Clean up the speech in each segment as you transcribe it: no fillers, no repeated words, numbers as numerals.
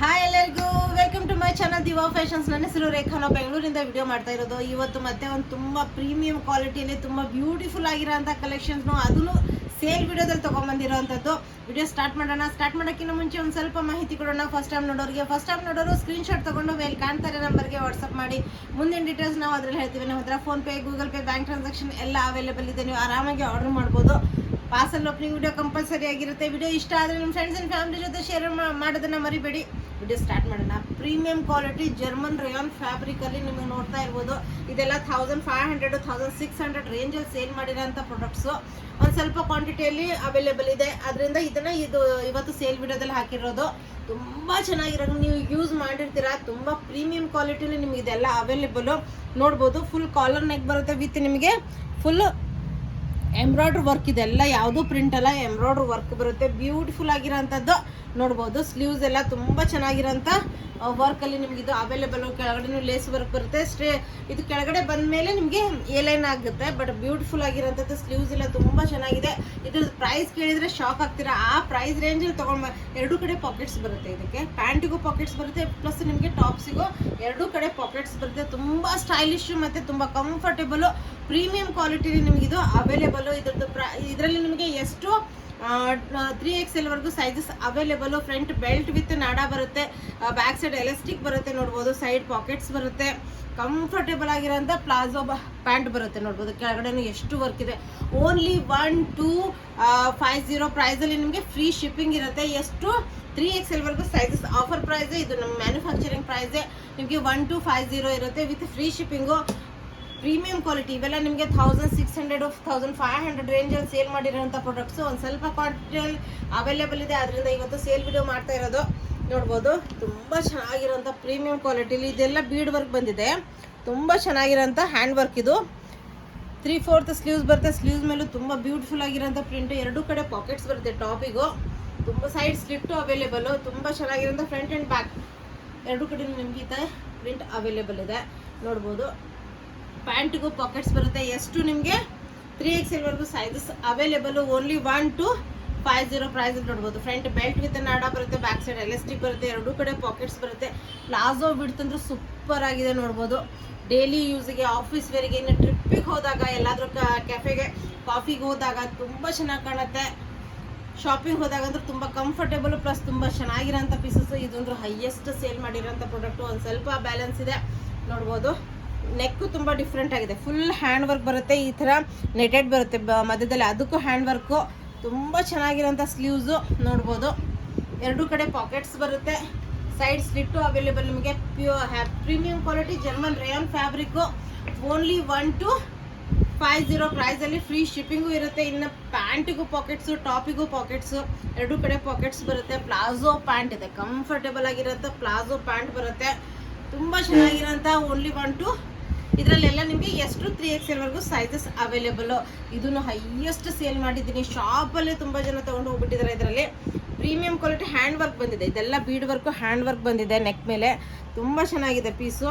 Hi ಎಲ್ಲರಿಗೂ welcome to my channel Diva Fashions. ನನ್ನ ಹೆಸರು ರೇಖಾ. ನಾವು ಬೆಂಗಳೂರಿಂದ ವಿಡಿಯೋ ಮಾಡ್ತಾ ಇರೋದು. ಇವತ್ತು ಮತ್ತೆ ಒಂದು ತುಂಬ ಪ್ರೀಮಿಯಂ ಕ್ವಾಲಿಟಿಯಲ್ಲಿ ತುಂಬ ಬ್ಯೂಟಿಫುಲ್ ಆಗಿರೋಂಥ ಕಲೆಕ್ಷನ್ಸ್ನು ಅದನ್ನು ಸೇಲ್ ವಿಡಿಯೋದಲ್ಲಿ ತೊಗೊಂಬಂದಿರೋವಂಥದ್ದು. ವಿಡಿಯೋ ಸ್ಟಾರ್ಟ್ ಮಾಡೋಣ. ಸ್ಟಾರ್ಟ್ ಮಾಡೋಕ್ಕಿಂತ ಮುಂಚೆ ಒಂದು ಸ್ವಲ್ಪ ಮಾಹಿತಿ ಕೊಡೋಣ. ಫಸ್ಟ್ ಟೈಮ್ ನೋಡೋರು ಸ್ಕ್ರೀನ್ಶಾಟ್ ತೊಗೊಂಡು ಮೇಲೆ ಕಾಣ್ತಾರೆ ನಂಬರ್ಗೆ ವಾಟ್ಸಪ್ ಮಾಡಿ. ಮುಂದಿನ ಡೀಟೇಲ್ಸ್ ನಾವು ಅದರಲ್ಲಿ ಹೇಳ್ತೀವಿ. ನಮ್ಮ ಹತ್ರ PhonePe, Google pay, bank transaction ಎಲ್ಲ ಅವೈಲೇಬಲ್ ಇದೆ. ನೀವು ಆರಾಮಾಗಿ ಆರ್ಡರ್ ಮಾಡ್ಬೋದು. ಪಾರ್ಸಲ್ ಓಪನಿಂಗ್ ವಿಡಿಯೋ ಕಂಪಲ್ಸರಿ ಆಗಿರುತ್ತೆ. ವಿಡಿಯೋ ಇಷ್ಟ ಆದರೆ ನಿಮ್ಮ ಫ್ರೆಂಡ್ಸ್ ಆ್ಯಂಡ್ ಫ್ಯಾಮಿಲಿ ಜೊತೆ ಶೇರ್ ಮಾಡೋದನ್ನು ಮರಿಬೇಡಿ. ವಿಡಿಯೋ ಸ್ಟಾರ್ಟ್ ಮಾಡೋಣ. ಪ್ರೀಮಿಯಂ ಕ್ವಾಲಿಟಿ ಜರ್ಮನ್ ರೇಯಾನ್ ಫ್ಯಾಬ್ರಿಕಲ್ಲಿ ನಿಮಗೆ ನೋಡ್ತಾ ಇರ್ಬೋದು. ಇದೆಲ್ಲ 1500 1600 ರೇಂಜಲ್ಲಿ ಸೇಲ್ ಮಾಡಿರೋಂಥ ಪ್ರಾಡಕ್ಟ್ಸು. ಒಂದು ಸ್ವಲ್ಪ ಕ್ವಾಂಟಿಟಿಯಲ್ಲಿ ಅವೈಲೇಬಲ್ ಇದೆ. ಅದರಿಂದ ಇದು ಇವತ್ತು ಸೇಲ್ ವಿಡಿಯೋದಲ್ಲಿ ಹಾಕಿರೋದು. ತುಂಬ ಚೆನ್ನಾಗಿರೋ, ನೀವು ಯೂಸ್ ಮಾಡಿರ್ತೀರಾ. ತುಂಬ ಪ್ರೀಮಿಯಂ ಕ್ವಾಲಿಟಿಲಿ ನಿಮಗೆ ಇದೆಲ್ಲ ಅವೈಲೇಬಲು ನೋಡ್ಬೋದು. ಫುಲ್ ಕಾಲರ್ ನೆಕ್ ಬರುತ್ತೆ ವಿತ್ ನಿಮಗೆ ಫುಲ್ ಎಂಬ್ರಾಯ್ಡ್ರಿ ವರ್ಕ್. ಇದೆಲ್ಲ ಯಾವುದೂ ಪ್ರಿಂಟ್ ಅಲ್ಲ, ಎಂಬ್ರಾಯ್ಡ್ರಿ ವರ್ಕ್ ಬರುತ್ತೆ. ಬ್ಯೂಟಿಫುಲ್ ಆಗಿರೋಂಥದ್ದು ನೋಡ್ಬೋದು. ಸ್ಲೀವ್ಸ್ ಎಲ್ಲ ತುಂಬ ಚೆನ್ನಾಗಿರೋಂಥ ವರ್ಕಲ್ಲಿ ನಿಮ್ಗೆ ಇದು ಅವೈಲೇಬಲ್. ಕೆಳಗಡೆ ಲೇಸ್ ವರ್ಕ್ ಬರುತ್ತೆ. ಇದು ಕೆಳಗಡೆ ಬಂದ ಮೇಲೆ ನಿಮಗೆ ಏಲೈನ್ ಆಗುತ್ತೆ. ಬಟ್ ಬ್ಯೂಟಿಫುಲ್ ಆಗಿರೋಂಥದ್ದು ಸ್ಲೀವ್ಸ್ ಎಲ್ಲ ತುಂಬ ಚೆನ್ನಾಗಿದೆ. ಇದ್ರ ಪ್ರೈಸ್ ಕೇಳಿದರೆ ಶಾಕ್ ಆಗ್ತೀರಾ. ಆ ಪ್ರೈಸ್ ರೇಂಜಲ್ಲಿ ತೊಗೊಂಡು ಎರಡೂ ಕಡೆ ಪಾಕೆಟ್ಸ್ ಬರುತ್ತೆ. ಇದಕ್ಕೆ ಪ್ಯಾಂಟಿಗೂ ಪಾಕೆಟ್ಸ್ ಬರುತ್ತೆ, ಪ್ಲಸ್ ನಿಮಗೆ ಟಾಪ್ಸಿಗೂ ಎರಡೂ ಕಡೆ ಪಾಕೆಟ್ಸ್ ಬರುತ್ತೆ. ತುಂಬ ಸ್ಟೈಲಿಶ್ ಮತ್ತು ತುಂಬ ಕಂಫರ್ಟೇಬಲು ಪ್ರೀಮಿಯಂ ಕ್ವಾಲಿಟಿಲಿ ನಿಮಗಿದು ಅವೈಲೇಬಲು. ಇದರಲ್ಲಿ ನಿಮಗೆ ಎಷ್ಟು 3XL ವರೆಗೂ sizes available. Front belt with ನಾಡ ಬರುತ್ತೆ, ಬ್ಯಾಕ್ ಸೈಡ್ ಎಲಾಸ್ಟಿಕ್ ಬರುತ್ತೆ ನೋಡ್ಬೋದು. ಸೈಡ್ ಪಾಕೆಟ್ಸ್ ಬರುತ್ತೆ. ಕಂಫರ್ಟೇಬಲ್ ಆಗಿರೋಂಥ ಪ್ಲಾಜೋ ಪ್ಯಾಂಟ್ ಬರುತ್ತೆ ನೋಡ್ಬೋದು. ಕೆಳಗಡೆ ಎಷ್ಟು ವರ್ಕ್ ಇದೆ. ಓನ್ಲಿ 1250 ಪ್ರೈಸಲ್ಲಿ ನಿಮಗೆ ಫ್ರೀ ಶಿಪ್ಪಿಂಗ್ ಇರುತ್ತೆ. ಎಷ್ಟು 3XL ವರೆಗೂ ಸೈಜಸ್ ಆಫರ್ ಪ್ರೈಸೇ. ಇದು ನಮ್ಮ ಮ್ಯಾನುಫ್ಯಾಕ್ಚರಿಂಗ್ ಪ್ರೈಸೇ. ನಿಮಗೆ 1250 ಇರುತ್ತೆ with free shipping. Premium quality ಇವೆಲ್ಲ ನಿಮಗೆ 1600 1500 ರೇಂಜಲ್ಲಿ ಸೇಲ್ ಮಾಡಿರೋಂಥ ಪ್ರಾಡಕ್ಟ್ಸು. ಒಂದು ಸ್ವಲ್ಪ ಕ್ವಾಂಟಿಟಿಯಲ್ಲಿ ಅವೈಲೇಬಲ್ ಇದೆ. ಅದರಿಂದ ಇವತ್ತು ಸೇಲ್ ವಿಡಿಯೋ ಮಾಡ್ತಾ ಇರೋದು ನೋಡ್ಬೋದು. ತುಂಬ ಚೆನ್ನಾಗಿರೋಂಥ ಪ್ರೀಮಿಯಂ ಕ್ವಾಲಿಟಿಲಿ ಇದೆಲ್ಲ ಬೀಡ್ ವರ್ಕ್ ಬಂದಿದೆ. ತುಂಬ ಚೆನ್ನಾಗಿರೋಂಥ ಹ್ಯಾಂಡ್ ವರ್ಕ್. ಇದು 3/4 ಸ್ಲೀವ್ಸ್ ಬರುತ್ತೆ. ಸ್ಲೀವ್ಸ್ ಮೇಲೂ ತುಂಬ ಬ್ಯೂಟಿಫುಲ್ ಆಗಿರೋಂಥ ಪ್ರಿಂಟು. ಎರಡೂ ಕಡೆ ಪಾಕೆಟ್ಸ್ ಬರುತ್ತೆ ಟಾಪಿಗೂ. ತುಂಬ ಸೈಡ್ ಸ್ಲಿಟ್ಟು ಅವೈಲೇಬಲು. ತುಂಬ ಚೆನ್ನಾಗಿರೋಂಥ ಫ್ರಂಟ್ ಆ್ಯಂಡ್ ಬ್ಯಾಕ್ ಎರಡೂ ಕಡೆ ನಿಮಗೆ ಈ ಥರ ಪ್ರಿಂಟ್ ಅವೈಲೇಬಲ್ ಇದೆ ನೋಡ್ಬೋದು. ಪ್ಯಾಂಟಿಗೂ ಪಾಕೆಟ್ಸ್ ಬರುತ್ತೆ. ಎಷ್ಟು ನಿಮಗೆ 3XL ವರೆಗೂ ಸೈಜಸ್ ಅವೈಲೇಬಲು. ಓನ್ಲಿ 1250 ಪ್ರೈಸಲ್ಲಿ ನೋಡ್ಬೋದು. ಫ್ರಂಟ್ ಬೆಲ್ಟ್ ವಿತ್ ನಾಡ ಬರುತ್ತೆ, ಬ್ಯಾಕ್ ಸೈಡ್ ಎಲಾಸ್ಟಿಕ್ ಬರುತ್ತೆ, ಎರಡೂ ಕಡೆ ಪಾಕೆಟ್ಸ್ ಬರುತ್ತೆ. ಪ್ಲಾಜೋ ಬಿಡ್ತು ಅಂದ್ರೆ ಸೂಪರ್ ಆಗಿದೆ ನೋಡ್ಬೋದು. ಡೈಲಿ ಯೂಸಿಗೆ, ಆಫೀಸ್ ವೇರಿಗೆ, ಇನ್ನು ಟ್ರಿಪ್ಪಿಗೆ ಹೋದಾಗ, ಎಲ್ಲಾದರೂ ಕೆಫೆಗೆ ಕಾಫಿಗೆ ಹೋದಾಗ ತುಂಬ ಚೆನ್ನಾಗಿ ಕಾಣುತ್ತೆ. ಶಾಪಿಂಗ್ ಹೋದಾಗ ಅಂದ್ರೆ ತುಂಬ ಕಂಫರ್ಟೇಬಲು, ಪ್ಲಸ್ ತುಂಬ ಚೆನ್ನಾಗಿರೋಂಥ ಪೀಸಸ್ಸು. ಇದೊಂದು ಹೈಯೆಸ್ಟ್ ಸೇಲ್ ಮಾಡಿರೋಂಥ ಪ್ರಾಡಕ್ಟು. ಒಂದು ಸ್ವಲ್ಪ ಬ್ಯಾಲೆನ್ಸ್ ಇದೆ ನೋಡ್ಬೋದು. ನೆಕ್ಕು ತುಂಬ ಡಿಫ್ರೆಂಟ್ ಆಗಿದೆ. ಫುಲ್ ಹ್ಯಾಂಡ್ ವರ್ಕ್ ಬರುತ್ತೆ. ಈ ಥರ ನೆಟೆಡ್ ಬರುತ್ತೆ ಮಧ್ಯದಲ್ಲಿ, ಅದಕ್ಕೂ ಹ್ಯಾಂಡ್ ವರ್ಕು. ತುಂಬ ಚೆನ್ನಾಗಿರೋಂಥ ಸ್ಲೀವ್ಸು ನೋಡ್ಬೋದು. ಎರಡೂ ಕಡೆ ಪಾಕೆಟ್ಸ್ ಬರುತ್ತೆ. ಸೈಡ್ ಸ್ಲಿಟ್ಟು ಅವೈಲೇಬಲ್ ನಿಮಗೆ. Premium quality German rayon fabric. Only 1250 ಪ್ರೈಸಲ್ಲಿ ಫ್ರೀ ಶಿಪ್ಪಿಂಗು ಇರುತ್ತೆ. ಇನ್ನು ಪ್ಯಾಂಟಿಗೂ ಪಾಕೆಟ್ಸು, ಟಾಪಿಗೂ ಪಾಕೆಟ್ಸು, ಎರಡೂ ಕಡೆ ಪಾಕೆಟ್ಸ್ ಬರುತ್ತೆ. ಪ್ಲಾಜೋ ಪ್ಯಾಂಟ್ ಇದೆ, ಕಂಫರ್ಟೇಬಲ್ ಆಗಿರೋಂಥ ಪ್ಲಾಜೋ ಪ್ಯಾಂಟ್ ಬರುತ್ತೆ. ತುಂಬ ಚೆನ್ನಾಗಿರೋಂಥ ಓನ್ಲಿ 12. ಇದರಲ್ಲೆಲ್ಲ ನಿಮಗೆ ಎಷ್ಟು 3XL ವರೆಗೂ ಸೈಜಸ್ ಅವೈಲೇಬಲು. ಇದನ್ನು ಹೈಯೆಸ್ಟ್ ಸೇಲ್ ಮಾಡಿದ್ದೀನಿ. ಶಾಪಲ್ಲೇ ತುಂಬ ಜನ ತೊಗೊಂಡು ಹೋಗ್ಬಿಟ್ಟಿದ್ದಾರೆ. ಇದರಲ್ಲಿ ಪ್ರೀಮಿಯಂ ಕ್ವಾಲಿಟಿ ಹ್ಯಾಂಡ್ ವರ್ಕ್ ಬಂದಿದೆ. ಇದೆಲ್ಲ ಬೀಡ್ ವರ್ಕು ಹ್ಯಾಂಡ್ ವರ್ಕ್ ಬಂದಿದೆ ನೆಕ್ ಮೇಲೆ. ತುಂಬ ಚೆನ್ನಾಗಿದೆ ಪೀಸು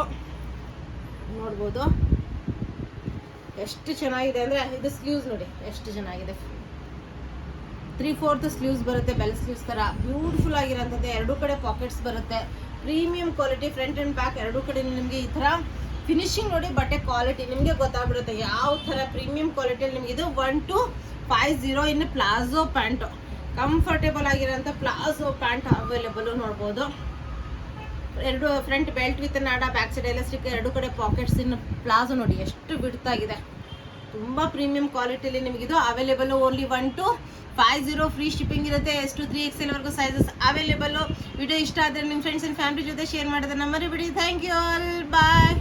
ನೋಡ್ಬೋದು. ಎಷ್ಟು ಚೆನ್ನಾಗಿದೆ ಅಂದರೆ ಇದು ಸ್ಲೀವ್ಸ್ ನೋಡಿ ಎಷ್ಟು ಚೆನ್ನಾಗಿದೆ. 3/4 ಸ್ಲೀವ್ಸ್ ಬರುತ್ತೆ, ಬೆಲ್ ಸ್ಲೀವ್ಸ್ ಥರ ಬ್ಯೂಟಿಫುಲ್ ಆಗಿರೋಂಥದ್ದು. ಎರಡೂ ಕಡೆ ಪಾಕೆಟ್ಸ್ ಬರುತ್ತೆ. Premium quality front and back ಎರಡೂ ಕಡೆ ನಿಮಗೆ ಈ ಥರ ಫಿನಿಶಿಂಗ್ ನೋಡಿ. ಬಟ್ಟೆ ಕ್ವಾಲಿಟಿ ನಿಮಗೆ ಗೊತ್ತಾಗ್ಬಿಡುತ್ತೆ ಯಾವ ಥರ ಪ್ರೀಮಿಯಂ ಕ್ವಾಲಿಟಿಯಲ್ಲಿ ನಿಮಗೆ ಇದು 1250. ಇನ್ನು ಪ್ಲಾಜೋ ಪ್ಯಾಂಟು, ಕಂಫರ್ಟೇಬಲ್ ಆಗಿರೋಂಥ ಪ್ಲಾಜೋ ಪ್ಯಾಂಟ್ ಅವೈಲೇಬಲು ನೋಡ್ಬೋದು. ಎರಡು ಫ್ರಂಟ್ ಬೆಲ್ಟ್ ವಿತ್ ನಾಡ, ಬ್ಯಾಕ್ ಸೈಡ್ ಎಲಾಸ್ಟಿಕ್, ಎರಡೂ ಕಡೆ ಪಾಕೆಟ್ಸ್. ಇನ್ನು ಪ್ಲಾಜೋ ನೋಡಿ ಎಷ್ಟು ಬಿಡ್ತಾಗಿದೆ. ತುಂಬ ಪ್ರೀಮಿಯಂ ಕ್ವಾಲಿಟಿಲಿ ನಿಮಗಿದು ಅವೈಲೇಬಲ್. ಓನ್ಲಿ 1250 ಫ್ರೀ ಶಿಪ್ಪಿಂಗ್ ಇರುತ್ತೆ. ಎಷ್ಟು 3XL ವರೆಗೂ ಸೈಜಸ್ ಅವೈಲೇಬಲು. ವಿಡಿಯೋ ಇಷ್ಟ ಆದರೆ ನಿಮ್ಮ ಫ್ರೆಂಡ್ಸ್ ಆ್ಯಂಡ್ ಫ್ಯಾಮಿಲಿ ಜೊತೆ ಶೇರ್ ಮಾಡೋದನ್ನ ಮರಿಬೇಡಿ. Thank you all, bye.